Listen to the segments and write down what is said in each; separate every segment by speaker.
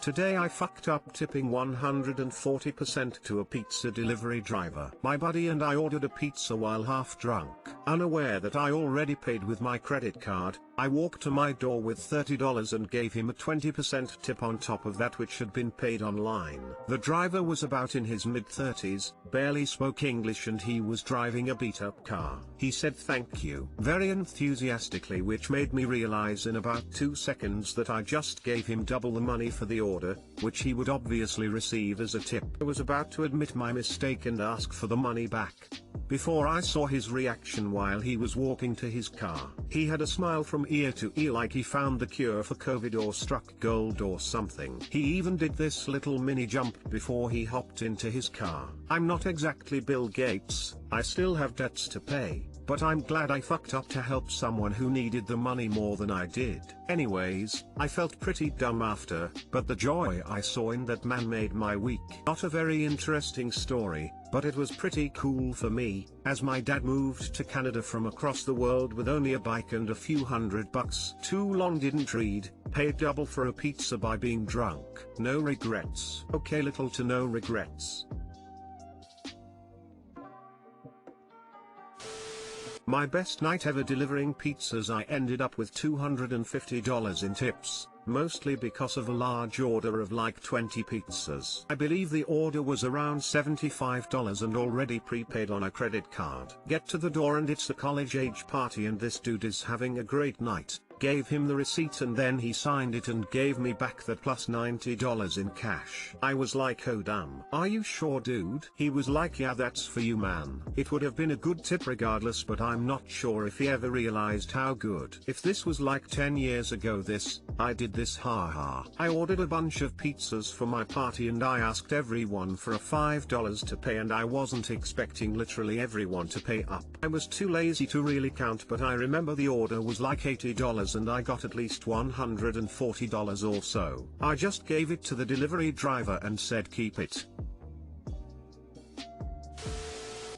Speaker 1: Today I fucked up tipping 140% to a pizza delivery driver. My buddy and I ordered a pizza while half drunk. Unaware that I already paid with my credit card, I walked to my door with $30 and gave him a 20% tip on top of that which had been paid online. The driver was about in his mid-30s, barely spoke English and he was driving a beat-up car. He said thank you very enthusiastically, which made me realize in about 2 seconds that I just gave him double the money for the order, which he would obviously receive as a tip. I was about to admit my mistake and ask for the money back, before I saw his reaction while he was walking to his car. He had a smile from ear to ear like he found the cure for COVID or struck gold or something. He even did this little mini jump before he hopped into his car. I'm not exactly Bill Gates, I still have debts to pay, but I'm glad I fucked up to help someone who needed the money more than I did. Anyways, I felt pretty dumb after, but the joy I saw in that man made my week. Not a very interesting story, but it was pretty cool for me, as my dad moved to Canada from across the world with only a bike and a few $100. Too long didn't read, paid double for a pizza by being drunk. No regrets. Okay, little to no regrets. My best night ever delivering pizzas. I ended up with $250 in tips, mostly because of a large order of like 20 pizzas. I believe the order was around $75 and already prepaid on a credit card. Get to the door and it's a college age party and this dude is having a great night. Gave him the receipt and then he signed it and gave me back that plus $90 in cash. I was like, oh damn. Are you sure, dude? He was like, yeah, that's for you, man. It would have been a good tip regardless, but I'm not sure if he ever realized how good. If this was like 10 years ago I did this, haha. I ordered a bunch of pizzas for my party and I asked everyone for a $5 to pay and I wasn't expecting literally everyone to pay up. I was too lazy to really count, but I remember the order was like $80 and I got at least $140 or so. I just gave it to the delivery driver and said keep it.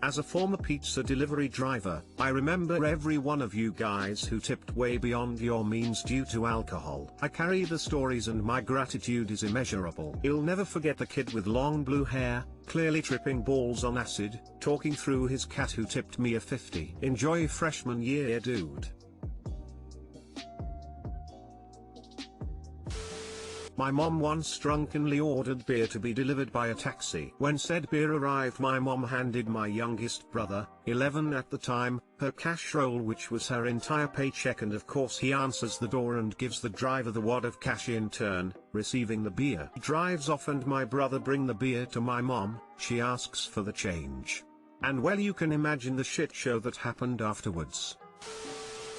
Speaker 1: As a former pizza delivery driver, I remember every one of you guys who tipped way beyond your means due to alcohol. I carry the stories and my gratitude is immeasurable. You'll never forget the kid with long blue hair, clearly tripping balls on acid, talking through his cat who tipped me a 50. Enjoy freshman year, dude. My mom once drunkenly ordered beer to be delivered by a taxi. When said beer arrived, my mom handed my youngest brother, 11 at the time, her cash roll, which was her entire paycheck, and of course he answers the door and gives the driver the wad of cash in turn, receiving the beer. He drives off and my brother bring the beer to my mom, she asks for the change. And well, you can imagine the shit show that happened afterwards.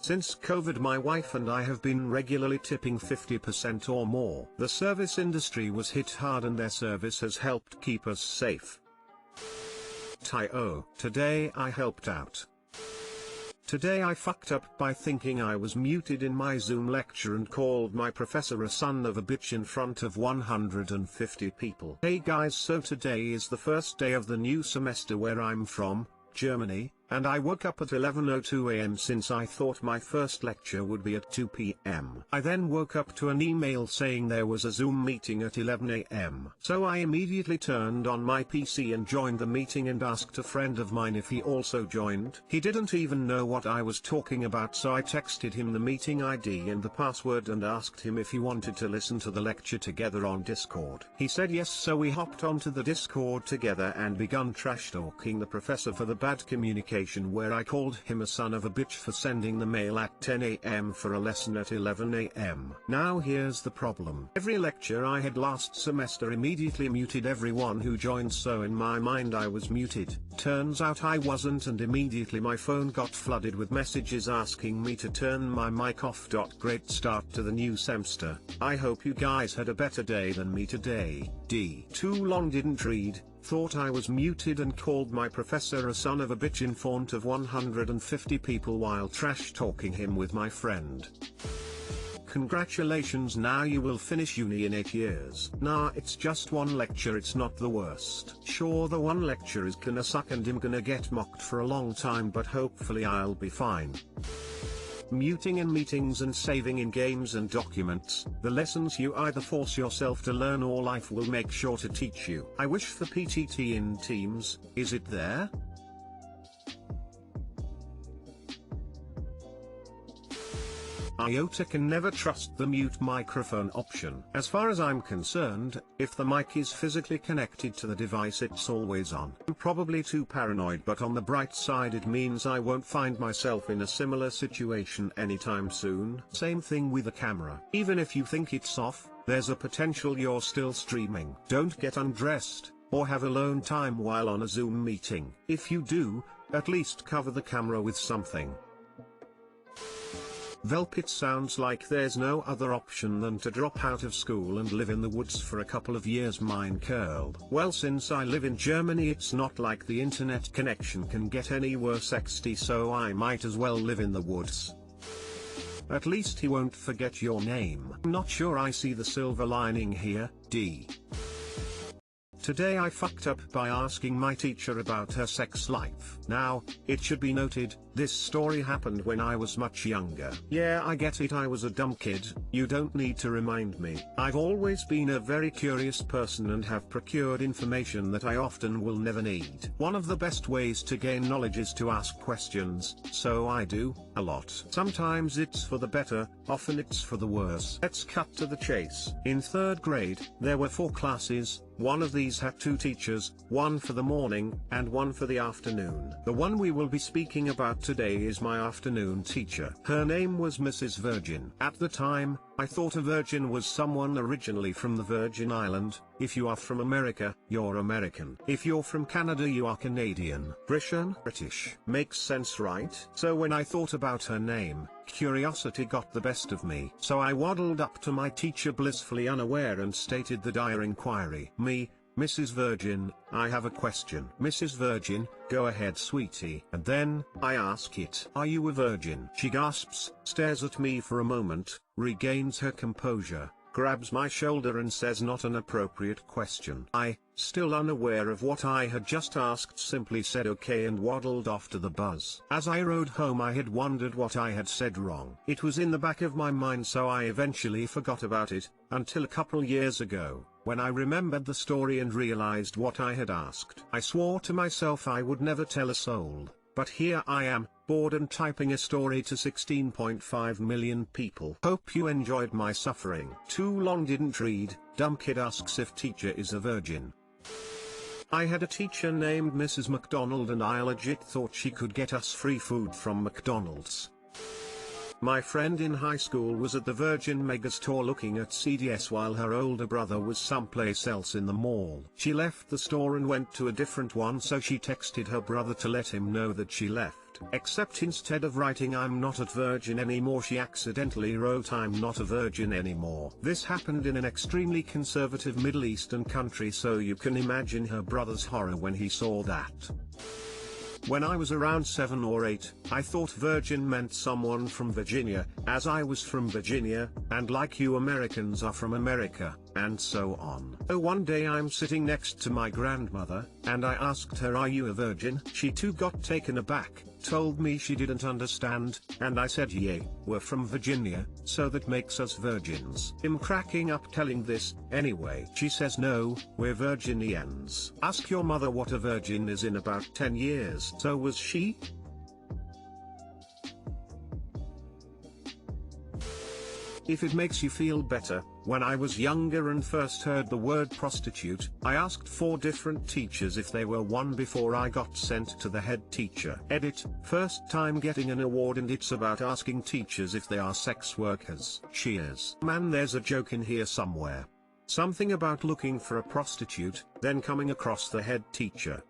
Speaker 1: Since COVID, my wife and I have been regularly tipping 50% or more. The service industry was hit hard and their service has helped keep us safe. Today I helped out. Today I fucked up by thinking I was muted in my Zoom lecture and called my professor a son of a bitch in front of 150 people. Hey guys, so today is the first day of the new semester where I'm from, Germany, and I woke up at 11:02 AM since I thought my first lecture would be at 2 PM. I then woke up to an email saying there was a Zoom meeting at 11 AM. So I immediately turned on my PC and joined the meeting and asked a friend of mine if he also joined. He didn't even know what I was talking about, so I texted him the meeting ID and the password and asked him if he wanted to listen to the lecture together on Discord. He said yes, so we hopped onto the Discord together and begun trash talking the professor for the bad communication, where I called him a son of a bitch for sending the mail at 10 AM for a lesson at 11 AM. Now here's the problem. Every lecture I had last semester immediately muted everyone who joined, so in my mind I was muted. Turns out I wasn't, and immediately my phone got flooded with messages asking me to turn my mic off. Great start to the new semester. I hope you guys had a better day than me today. Too long didn't read, thought I was muted and called my professor a son of a bitch in front of 150 people while trash talking him with my friend. Congratulations, now you will finish uni in 8 years. Nah, it's just one lecture, it's not the worst. Sure, the one lecture is gonna suck and I'm gonna get mocked for a long time, but hopefully I'll be fine. muting in meetings and saving in games and documents. The lessons you either force yourself to learn or life will make sure to teach you. I wish for PTT in Teams. Is it there? Iota can never trust the mute microphone option. As far as I'm concerned, if the mic is physically connected to the device, it's always on. I'm probably too paranoid, but on the bright side it means I won't find myself in a similar situation anytime soon. Same thing with the camera. Even if you think it's off, there's a potential you're still streaming. Don't get undressed, or have alone time while on a Zoom meeting. If you do, at least cover the camera with something. Velp, it sounds like there's no other option than to drop out of school and live in the woods for a couple of years. Mine curled. Well, since I live in Germany, it's not like the internet connection can get any worse XD, so I might as well live in the woods. At least he won't forget your name. I'm not sure I see the silver lining here, D. Today I fucked up by asking my teacher about her sex life. Now, it should be noted, this story happened when I was much younger. Yeah, I get it, I was a dumb kid, you don't need to remind me. I've always been a very curious person and have procured information that I often will never need. One of the best ways to gain knowledge is to ask questions, so I do, a lot. Sometimes it's for the better, often it's for the worse. Let's cut to the chase. In 3rd grade, there were 4 classes. One of these had 2 teachers, one for the morning, and one for the afternoon. The one we will be speaking about today is my afternoon teacher. Her name was Mrs. Virgin. At the time, I thought a virgin was someone originally from the Virgin Island. If you are from America, you're American. If you're from Canada, you are Canadian. British. Makes sense, right? So when I thought about her name, curiosity got the best of me. So I waddled up to my teacher blissfully unaware and stated the dire inquiry. Me, Mrs. Virgin, I have a question. Mrs. Virgin, go ahead, sweetie. And then, I ask it. Are you a virgin? She gasps, stares at me for a moment, regains her composure, grabs my shoulder and says, not an appropriate question. I, still unaware of what I had just asked, simply said okay and waddled off to the bus. As I rode home, I had wondered what I had said wrong. It was in the back of my mind, so I eventually forgot about it, until a couple years ago, when I remembered the story and realized what I had asked. I swore to myself I would never tell a soul, but here I am, bored and typing a story to 16.5 million people. Hope you enjoyed my suffering. Too long didn't read. Dumb kid asks if teacher is a virgin. I had a teacher named Mrs. McDonald and I legit thought she could get us free food from McDonald's. My friend in high school was at the Virgin Megastore looking at CDs while her older brother was someplace else in the mall. She left the store and went to a different one, so she texted her brother to let him know that she left. Except instead of writing I'm not a virgin anymore, she accidentally wrote I'm not a virgin anymore. This happened in an extremely conservative Middle Eastern country, so you can imagine her brother's horror when he saw that. When I was around 7 or 8, I thought virgin meant someone from Virginia, as I was from Virginia, and like you Americans are from America, and so on. So one day I'm sitting next to my grandmother, and I asked her, are you a virgin? She too got taken aback, told me she didn't understand, and I said yeah, we're from Virginia, so that makes us virgins. I'm cracking up telling this, anyway. She says no, we're Virginians. Ask your mother what a virgin is in about 10 years. So was she? If it makes you feel better, when I was younger and first heard the word prostitute, I asked 4 different teachers if they were one before I got sent to the head teacher. Edit, first time getting an award, and it's about asking teachers if they are sex workers. Cheers. Man, there's a joke in here somewhere. Something about looking for a prostitute, then coming across the head teacher.